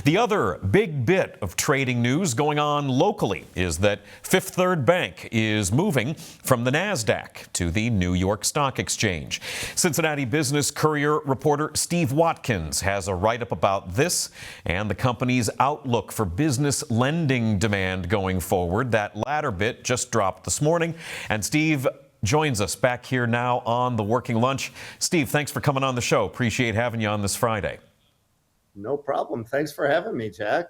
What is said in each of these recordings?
The other big bit of trading news going on locally is that Fifth Third Bank is moving from the NASDAQ to the New York Stock Exchange. Cincinnati Business Courier reporter Steve Watkins has a write-up about this and the company's outlook for business lending demand going forward. That latter bit just dropped this morning, and Steve joins us back here now on the Working Lunch. Steve, thanks for coming on the show. Appreciate having you on this Friday. No problem. Thanks for having me, Jack.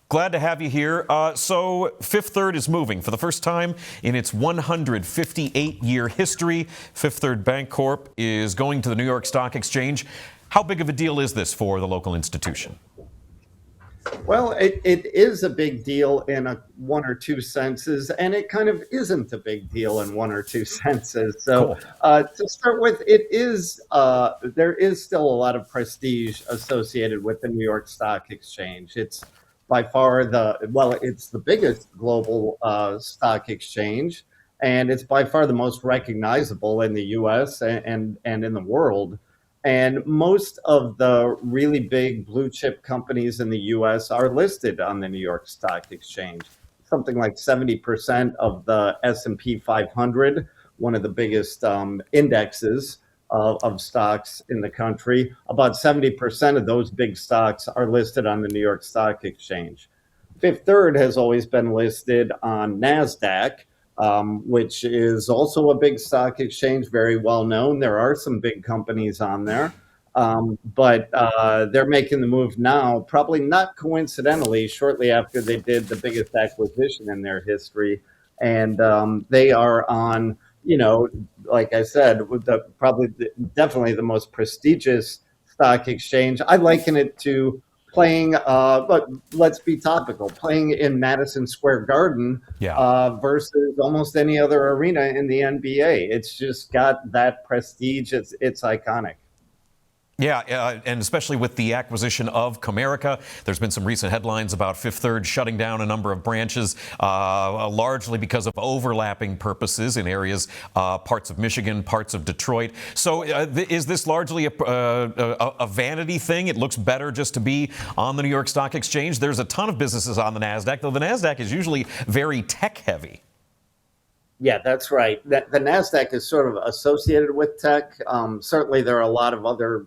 Glad to have you here. So Fifth Third is moving. For the first time in its 158-year history, Fifth Third Bancorp is going to the New York Stock Exchange. How big of a deal is this for the local institution? Well, it is a big deal in one or two senses, and it kind of isn't a big deal in one or two senses. So cool. To start with, there is still a lot of prestige associated with the New York Stock Exchange. It's by far it's the biggest global stock exchange, and it's by far the most recognizable in the U.S. and in the world. And most of the really big blue chip companies in the U.S. are listed on the New York Stock Exchange. Something like 70% of the S&P 500, one of the biggest indexes of stocks in the country, about 70% of those big stocks are listed on the New York Stock Exchange. Fifth Third has always been listed on NASDAQ, which is also a big stock exchange, very well known. There are some big companies on there, but they're making the move now, probably not coincidentally, shortly after they did the biggest acquisition in their history. And they are on, like I said, definitely the most prestigious stock exchange. I liken it to playing, but let's be topical, playing in Madison Square Garden versus almost any other arena in the NBA. It's just got that prestige. It's iconic. Yeah, and especially with the acquisition of Comerica, there's been some recent headlines about Fifth Third shutting down a number of branches, largely because of overlapping purposes in areas, parts of Michigan, parts of Detroit. So is this largely a vanity thing? It looks better just to be on the New York Stock Exchange. There's a ton of businesses on the NASDAQ, though the NASDAQ is usually very tech heavy. Yeah, that's right. The NASDAQ is sort of associated with tech. Certainly, there are a lot of other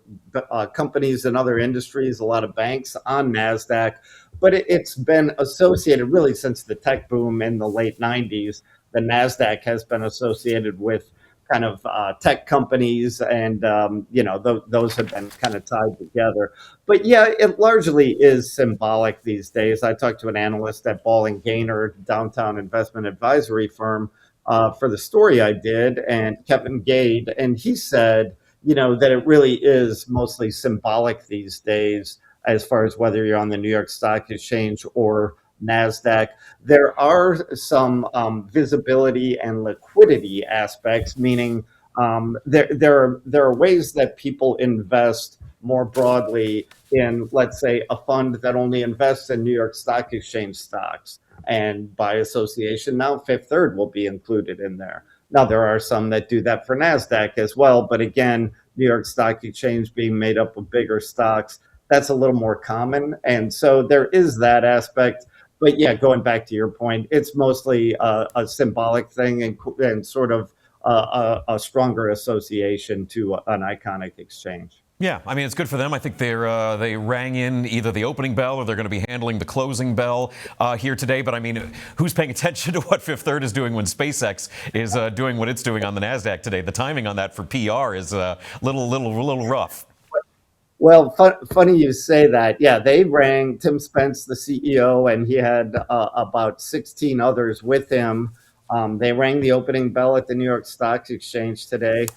companies and other industries, a lot of banks on NASDAQ, but it's been associated really since the tech boom in the late 90s. The NASDAQ has been associated with kind of tech companies, and those have been kind of tied together. But yeah, it largely is symbolic these days. I talked to an analyst at Ball and Gaynor, downtown investment advisory firm, for the story I did, and Kevin Gade, and he said, that it really is mostly symbolic these days as far as whether you're on the New York Stock Exchange or NASDAQ. There are some visibility and liquidity aspects, meaning there are ways that people invest more broadly in, let's say, a fund that only invests in New York Stock Exchange stocks. And by association, now Fifth Third will be included in there. Now, there are some that do that for NASDAQ as well. But again, New York Stock Exchange being made up of bigger stocks, that's a little more common. And so there is that aspect. But yeah, going back to your point, it's mostly a symbolic thing and sort of a stronger association to an iconic exchange. Yeah, I mean, it's good for them. I think they rang in either the opening bell or they're going to be handling the closing bell here today. But I mean, who's paying attention to what Fifth Third is doing when SpaceX is doing what it's doing on the NASDAQ today? The timing on that for PR is a little rough. Well, funny you say that. Yeah, they rang Tim Spence, the CEO, and he had about 16 others with him. They rang the opening bell at the New York Stock Exchange today.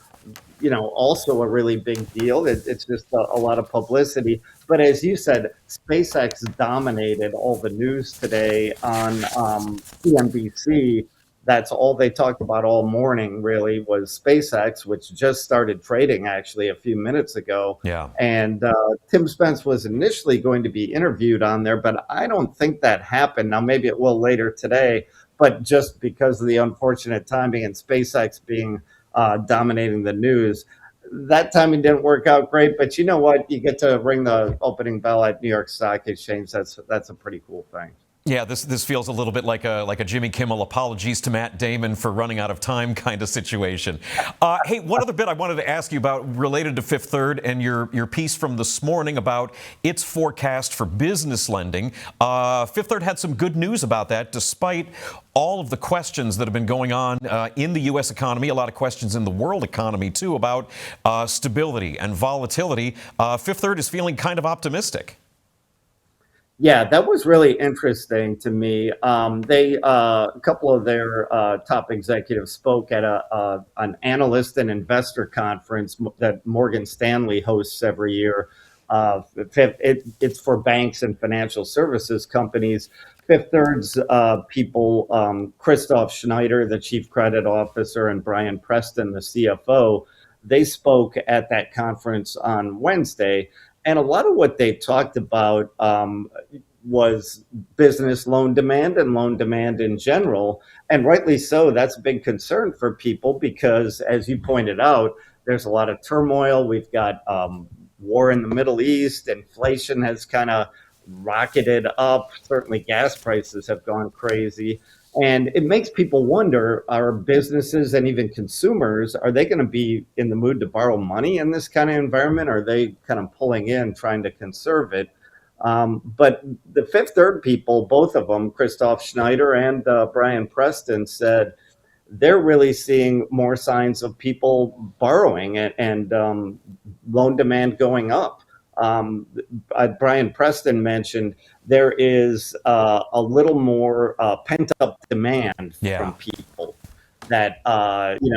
Also a really big deal. It's just a lot of publicity. But as you said, SpaceX dominated all the news today on CNBC. That's all they talked about all morning, really, was SpaceX, which just started trading actually a few minutes ago. Yeah. And Tim Spence was initially going to be interviewed on there, but I don't think that happened. Now, maybe it will later today, but just because of the unfortunate timing and SpaceX being dominating the news, that timing didn't work out great, but you know what? You get to ring the opening bell at New York Stock Exchange. That's a pretty cool thing. Yeah, this feels a little bit like a Jimmy Kimmel apologies to Matt Damon for running out of time kind of situation. Hey, one other bit I wanted to ask you about related to Fifth Third and your piece from this morning about its forecast for business lending. Fifth Third had some good news about that, despite all of the questions that have been going on in the U.S. economy, a lot of questions in the world economy too about stability and volatility. Fifth Third is feeling kind of optimistic. Yeah, that was really interesting to me. A couple of their top executives spoke at an analyst and investor conference that Morgan Stanley hosts every year. It's for banks and financial services companies. Fifth Third's people, Christoph Schneider, the chief credit officer, and Brian Preston, the CFO, they spoke at that conference on Wednesday. And a lot of what they talked about was business loan demand and loan demand in general. And rightly so, that's a big concern for people because, as you pointed out, there's a lot of turmoil. We've got war in the Middle East. Inflation has kind of rocketed up. Certainly gas prices have gone crazy. And it makes people wonder, are businesses and even consumers, are they going to be in the mood to borrow money in this kind of environment? Or are they kind of pulling in, trying to conserve it? But the Fifth Third people, both of them, Christoph Schneider and Brian Preston, said they're really seeing more signs of people borrowing and loan demand going up. Brian Preston mentioned there is a little more pent-up demand from people that,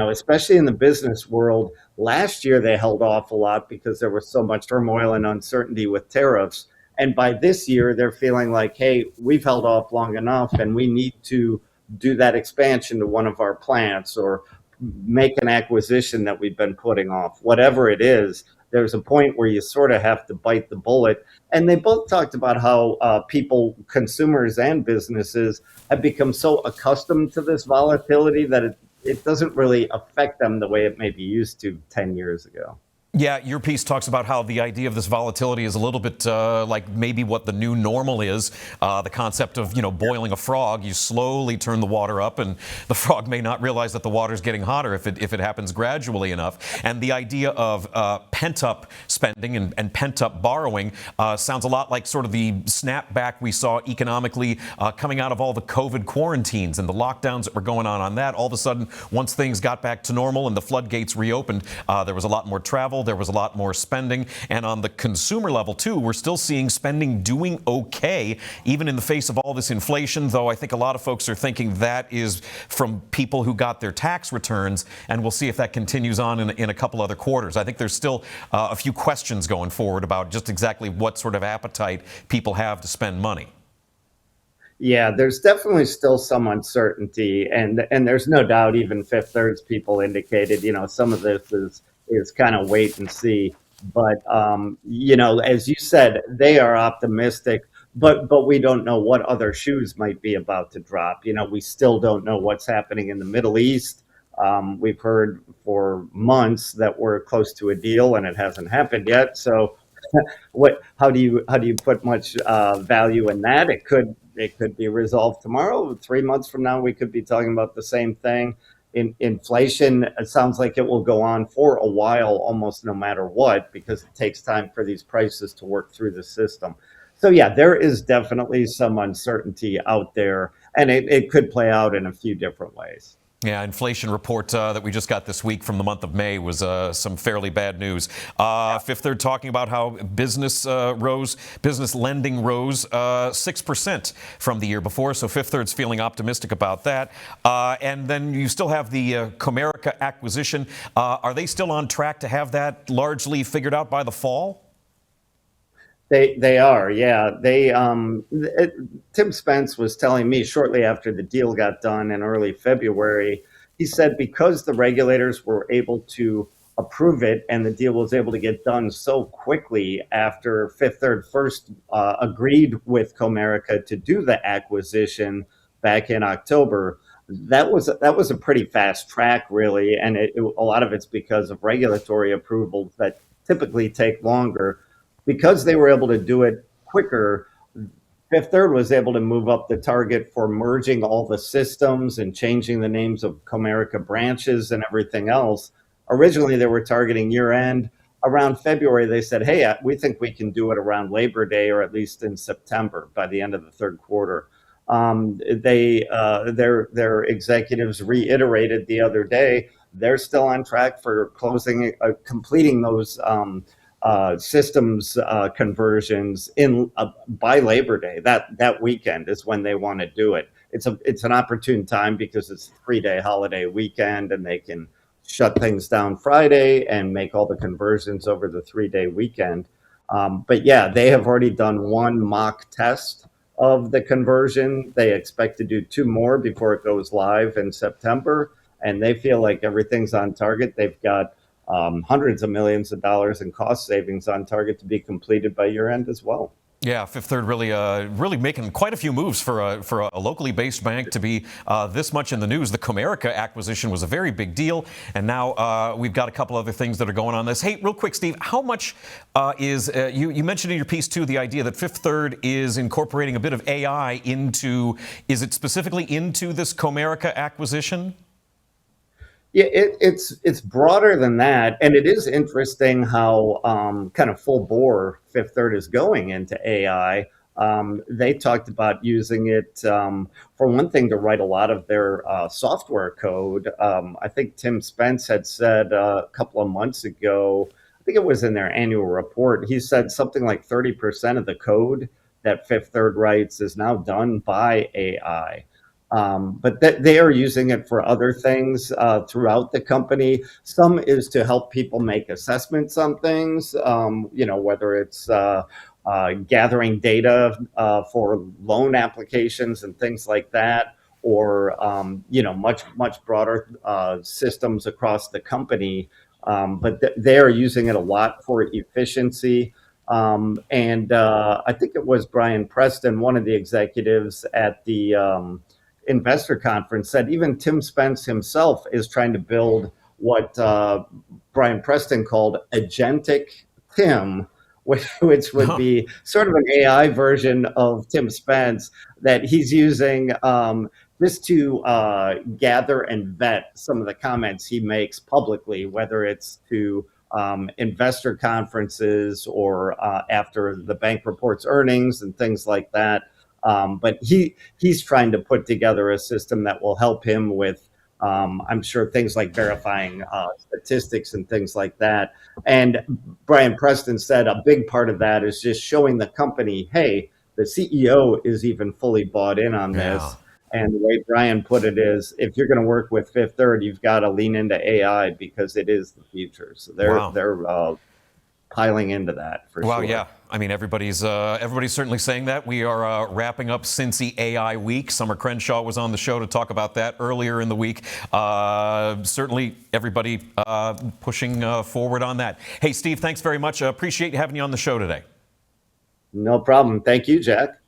especially in the business world. Last year, they held off a lot because there was so much turmoil and uncertainty with tariffs. And by this year, they're feeling like, hey, we've held off long enough and we need to do that expansion to one of our plants or make an acquisition that we've been putting off. Whatever it is, there's a point where you sort of have to bite the bullet. And they both talked about how people, consumers and businesses, have become so accustomed to this volatility that it doesn't really affect them the way it maybe used to 10 years ago. Yeah, your piece talks about how the idea of this volatility is a little bit like maybe what the new normal is. The concept of, boiling a frog, you slowly turn the water up and the frog may not realize that the water's getting hotter if it happens gradually enough. And the idea of pent-up spending and pent-up borrowing sounds a lot like sort of the snapback we saw economically coming out of all the COVID quarantines and the lockdowns that were going on that. All of a sudden, once things got back to normal and the floodgates reopened, there was a lot more travel. There was a lot more spending. And on the consumer level, too, we're still seeing spending doing okay, even in the face of all this inflation, though I think a lot of folks are thinking that is from people who got their tax returns, and we'll see if that continues on in a couple other quarters. I think there's still a few questions going forward about just exactly what sort of appetite people have to spend money. Yeah, there's definitely still some uncertainty, and there's no doubt even Fifth Third's people indicated, some of this is kind of wait and see. But, as you said, they are optimistic, but we don't know what other shoes might be about to drop. We still don't know what's happening in the Middle East. We've heard for months that we're close to a deal and it hasn't happened yet. So how do you put much value in that? It could be resolved tomorrow. 3 months from now, we could be talking about the same thing. Inflation, it sounds like it will go on for a while, almost no matter what, because it takes time for these prices to work through the system. So yeah, there is definitely some uncertainty out there, and it could play out in a few different ways. Yeah, inflation report that we just got this week from the month of May was some fairly bad news. Fifth Third talking about how business lending rose 6% from the year before. So Fifth Third's feeling optimistic about that. And then you still have the Comerica acquisition. Are they still on track to have that largely figured out by the fall? They are, yeah. Tim Spence was telling me shortly after the deal got done in early February, he said because the regulators were able to approve it and the deal was able to get done so quickly after Fifth Third first agreed with Comerica to do the acquisition back in October, that was a pretty fast track, really, and a lot of it's because of regulatory approvals that typically take longer. Because they were able to do it quicker, Fifth Third was able to move up the target for merging all the systems and changing the names of Comerica branches and everything else. Originally, they were targeting year end. Around February, they said, "Hey, we think we can do it around Labor Day, or at least in September, by the end of the third quarter." Their executives reiterated the other day they're still on track for completing those systems conversions in by Labor Day. That weekend is when they want to do it. It's an opportune time because it's a 3-day holiday weekend, and they can shut things down Friday and make all the conversions over the 3-day weekend. But yeah, they have already done one mock test of the conversion. They expect to do 2 more before it goes live in September, and they feel like everything's on target. They've got hundreds of millions of dollars in cost savings on target to be completed by year end as well. Yeah, Fifth Third really making quite a few moves for a locally based bank to be this much in the news. The Comerica acquisition was a very big deal, and now we've got a couple other things that are going on this. Hey, real quick, Steve, how much you mentioned in your piece too the idea that Fifth Third is incorporating a bit of AI is it specifically into this Comerica acquisition? Yeah, it's broader than that, and it is interesting how kind of full bore Fifth Third is going into AI. They talked about using it for one thing to write a lot of their software code. I think Tim Spence had said a couple of months ago, I think it was in their annual report, he said something like 30% of the code that Fifth Third writes is now done by AI. But they are using it for other things throughout the company. Some is to help people make assessments on things, whether it's gathering data for loan applications and things like that, or much broader systems across the company. But they are using it a lot for efficiency. And I think it was Brian Preston, one of the executives at the investor conference, said even Tim Spence himself is trying to build what Brian Preston called agentic Tim, which would be sort of an AI version of Tim Spence that he's using just to gather and vet some of the comments he makes publicly, whether it's to investor conferences or after the bank reports earnings and things like that. But he's trying to put together a system that will help him with, I'm sure, things like verifying statistics and things like that. And Brian Preston said a big part of that is just showing the company, hey, the CEO is even fully bought in on this. And the way Brian put it is, if you're going to work with Fifth Third, you've got to lean into AI because it is the future. So they're piling into that for sure. Wow, yeah. I mean, everybody's certainly saying that. We are wrapping up Cincy AI Week. Summer Crenshaw was on the show to talk about that earlier in the week. Certainly, everybody pushing forward on that. Hey, Steve, thanks very much. Appreciate having you on the show today. No problem. Thank you, Jack.